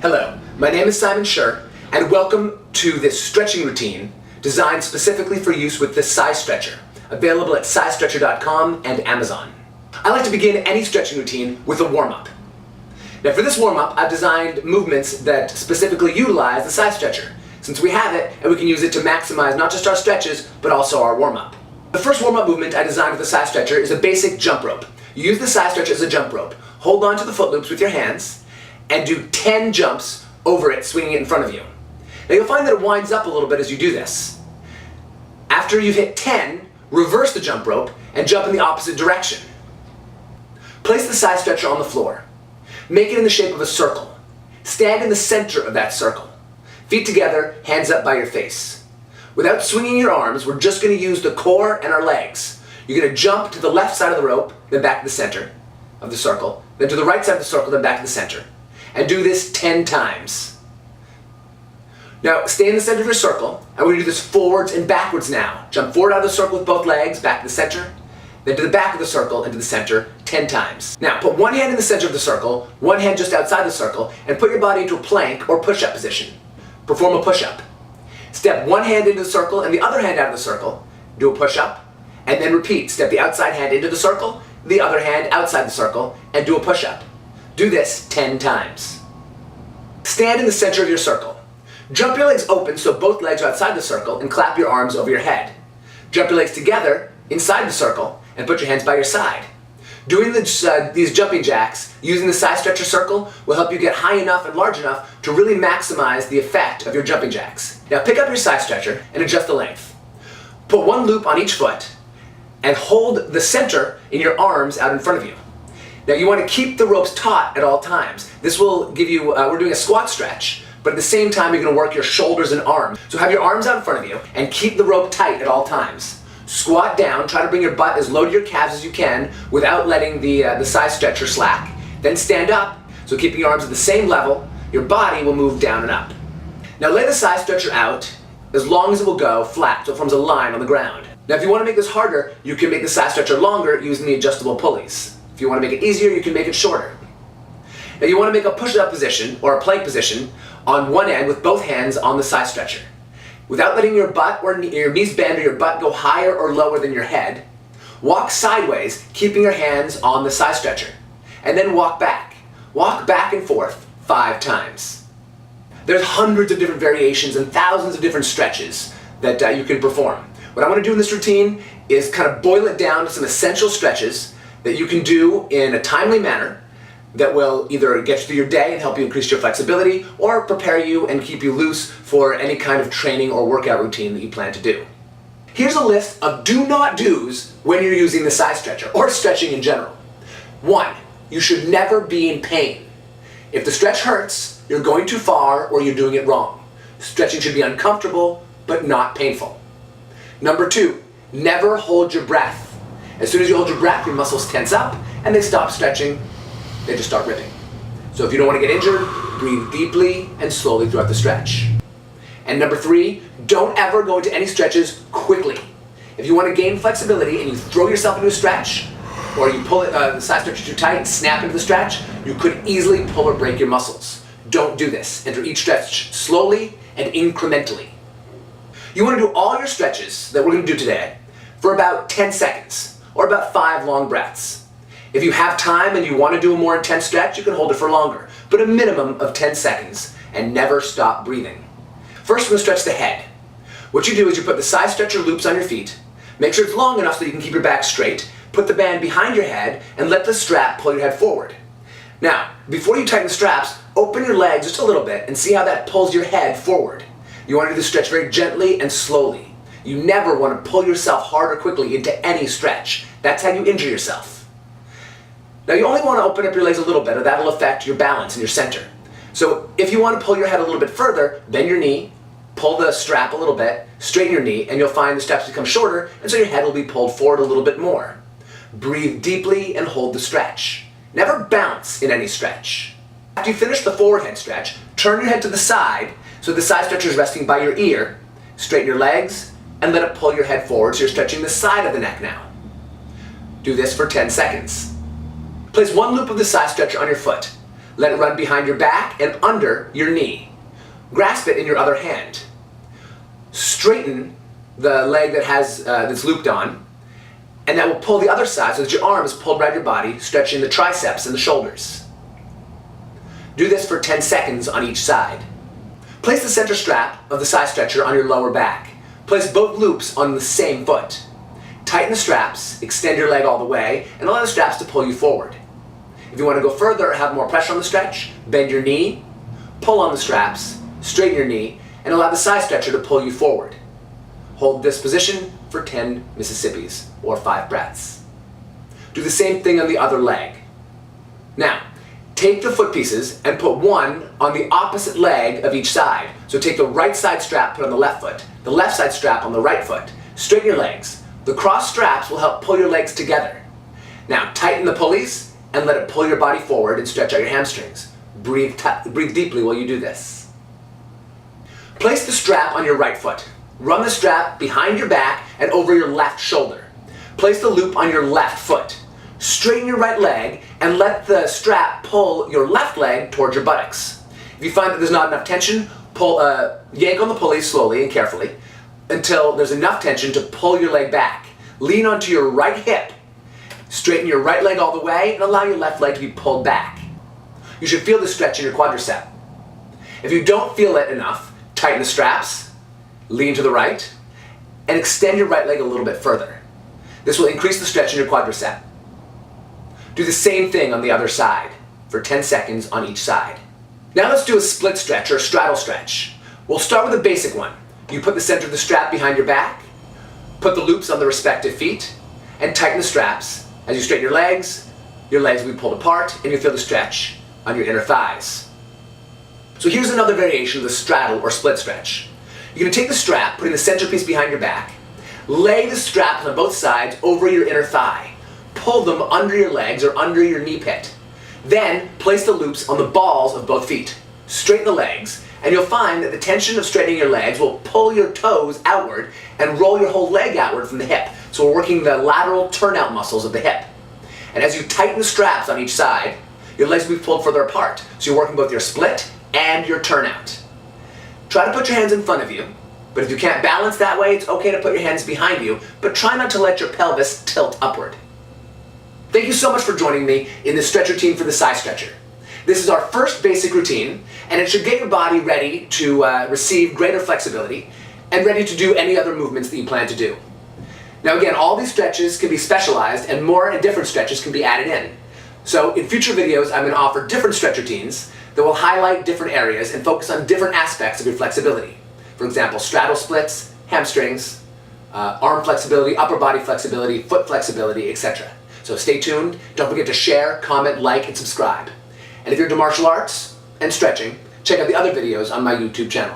Hello, my name is Simon Schur, and welcome to this stretching routine designed specifically for use with the Size Stretcher, available at sizestretcher.com and Amazon. I like to begin any stretching routine with a warm-up. Now for this warm-up, I've designed movements that specifically utilize the Size Stretcher, since we have it and we can use it to maximize not just our stretches, but also our warm-up. The first warm-up movement I designed with the Size Stretcher is a basic jump rope. You use the Size Stretcher as a jump rope. Hold on to the foot loops with your hands and do 10 jumps over it, swinging it in front of you. Now you'll find that it winds up a little bit as you do this. After you've hit 10, reverse the jump rope and jump in the opposite direction. Place the Size Stretcher on the floor. Make it in the shape of a circle. Stand in the center of that circle. Feet together, hands up by your face. Without swinging your arms, we're just going to use the core and our legs. You're going to jump to the left side of the rope, then back to the center of the circle, then to the right side of the circle, then back to the center. And do this 10 times. Now, stay in the center of your circle, and we're going to do this forwards and backwards now. Jump forward out of the circle with both legs, back to the center, then to the back of the circle and to the center 10 times. Now, put one hand in the center of the circle, one hand just outside the circle, and put your body into a plank or push-up position. Perform a push-up. Step one hand into the circle and the other hand out of the circle, do a push-up, and then repeat. Step the outside hand into the circle, the other hand outside the circle, and do a push-up. Do this 10 times. Stand in the center of your circle. Jump your legs open so both legs are outside the circle and clap your arms over your head. Jump your legs together inside the circle and put your hands by your side. Doing these jumping jacks using the Size Stretcher circle will help you get high enough and large enough to really maximize the effect of your jumping jacks. Now pick up your Size Stretcher and adjust the length. Put one loop on each foot and hold the center in your arms out in front of you. Now you want to keep the ropes taut at all times. This will give you, we're doing a squat stretch, but at the same time you're going to work your shoulders and arms. So have your arms out in front of you and keep the rope tight at all times. Squat down, try to bring your butt as low to your calves as you can without letting the Size Stretcher slack. Then stand up, so keeping your arms at the same level, your body will move down and up. Now lay the Size Stretcher out as long as it will go flat, so it forms a line on the ground. Now if you want to make this harder, you can make the Size Stretcher longer using the adjustable pulleys. If you want to make it easier, you can make it shorter. Now you want to make a push-up position or a plank position on one end with both hands on the Size Stretcher. Without letting your butt or your knees bend or your butt go higher or lower than your head, walk sideways, keeping your hands on the Size Stretcher. And then walk back. Walk back and forth 5 times. There's hundreds of different variations and thousands of different stretches that you can perform. What I want to do in this routine is kind of boil it down to some essential stretches that you can do in a timely manner that will either get you through your day and help you increase your flexibility or prepare you and keep you loose for any kind of training or workout routine that you plan to do. Here's a list of do not do's when you're using the Size Stretcher or stretching in general. 1, you should never be in pain. If the stretch hurts, you're going too far or you're doing it wrong. Stretching should be uncomfortable but not painful. Number 2, never hold your breath. As soon as you hold your breath, your muscles tense up and they stop stretching. They just start ripping. So if you don't want to get injured, breathe deeply and slowly throughout the stretch. And number 3, don't ever go into any stretches quickly. If you want to gain flexibility and you throw yourself into a stretch, or you pull the Size Stretcher too tight and snap into the stretch, you could easily pull or break your muscles. Don't do this. Enter each stretch slowly and incrementally. You want to do all your stretches that we're going to do today for about 10 seconds, or about 5 long breaths. If you have time and you want to do a more intense stretch, you can hold it for longer, but a minimum of 10 seconds, and never stop breathing. First, we're going to stretch the head. What you do is you put the Size Stretcher loops on your feet, make sure it's long enough so you can keep your back straight, put the band behind your head, and let the strap pull your head forward. Now, before you tighten the straps, open your legs just a little bit and see how that pulls your head forward. You want to do the stretch very gently and slowly. You never want to pull yourself hard or quickly into any stretch. That's how you injure yourself. Now you only want to open up your legs a little bit, or that'll affect your balance and your center. So if you want to pull your head a little bit further, bend your knee, pull the strap a little bit, straighten your knee, and you'll find the straps become shorter, and so your head will be pulled forward a little bit more. Breathe deeply and hold the stretch. Never bounce in any stretch. After you finish the forward head stretch, turn your head to the side so the Size Stretcher is resting by your ear, straighten your legs, and let it pull your head forward so you're stretching the side of the neck now. Do this for 10 seconds. Place one loop of the Size Stretcher on your foot. Let it run behind your back and under your knee. Grasp it in your other hand. Straighten the leg that has that's looped on, and that will pull the other side so that your arm is pulled around your body, stretching the triceps and the shoulders. Do this for 10 seconds on each side. Place the center strap of the side stretcher on your lower back. Place both loops on the same foot. Tighten the straps, extend your leg all the way, and allow the straps to pull you forward. If you want to go further or have more pressure on the stretch, bend your knee, pull on the straps, straighten your knee, and allow the side stretcher to pull you forward. Hold this position for 10 Mississippis, or 5 breaths. Do the same thing on the other leg. Now, take the foot pieces and put one on the opposite leg of each side. So take the right side strap, put on the left foot, the left side strap on the right foot. Straighten your legs. The cross straps will help pull your legs together. Now, tighten the pulleys and let it pull your body forward and stretch out your hamstrings. Breathe deeply while you do this. Place the strap on your right foot. Run the strap behind your back and over your left shoulder. Place the loop on your left foot. Straighten your right leg and let the strap pull your left leg towards your buttocks. If you find that there's not enough tension, yank on the pulley slowly and carefully until there's enough tension to pull your leg back. Lean onto your right hip. Straighten your right leg all the way and allow your left leg to be pulled back. You should feel the stretch in your quadricep. If you don't feel it enough, tighten the straps, lean to the right, and extend your right leg a little bit further. This will increase the stretch in your quadricep. Do the same thing on the other side for 10 seconds on each side. Now let's do a split stretch or a straddle stretch. We'll start with a basic one. You put the center of the strap behind your back, put the loops on the respective feet, and tighten the straps. As you straighten your legs will be pulled apart and you'll feel the stretch on your inner thighs. So here's another variation of the straddle or split stretch. You're going to take the strap, putting the centerpiece behind your back, lay the straps on both sides over your inner thigh. Pull them under your legs or under your knee pit. Then place the loops on the balls of both feet. Straighten the legs, and you'll find that the tension of straightening your legs will pull your toes outward and roll your whole leg outward from the hip. So we're working the lateral turnout muscles of the hip. And as you tighten the straps on each side, your legs will be pulled further apart. So you're working both your split and your turnout. Try to put your hands in front of you, but if you can't balance that way, it's okay to put your hands behind you, but try not to let your pelvis tilt upward. Thank you so much for joining me in this stretch routine for the side stretcher. This is our first basic routine, and it should get your body ready to receive greater flexibility and ready to do any other movements that you plan to do. Now again, all these stretches can be specialized and more and different stretches can be added in. So in future videos, I'm going to offer different stretch routines that will highlight different areas and focus on different aspects of your flexibility. For example, straddle splits, hamstrings, arm flexibility, upper body flexibility, foot flexibility, etc. So stay tuned. Don't forget to share, comment, like, and subscribe. And if you're into martial arts and stretching, check out the other videos on my YouTube channel.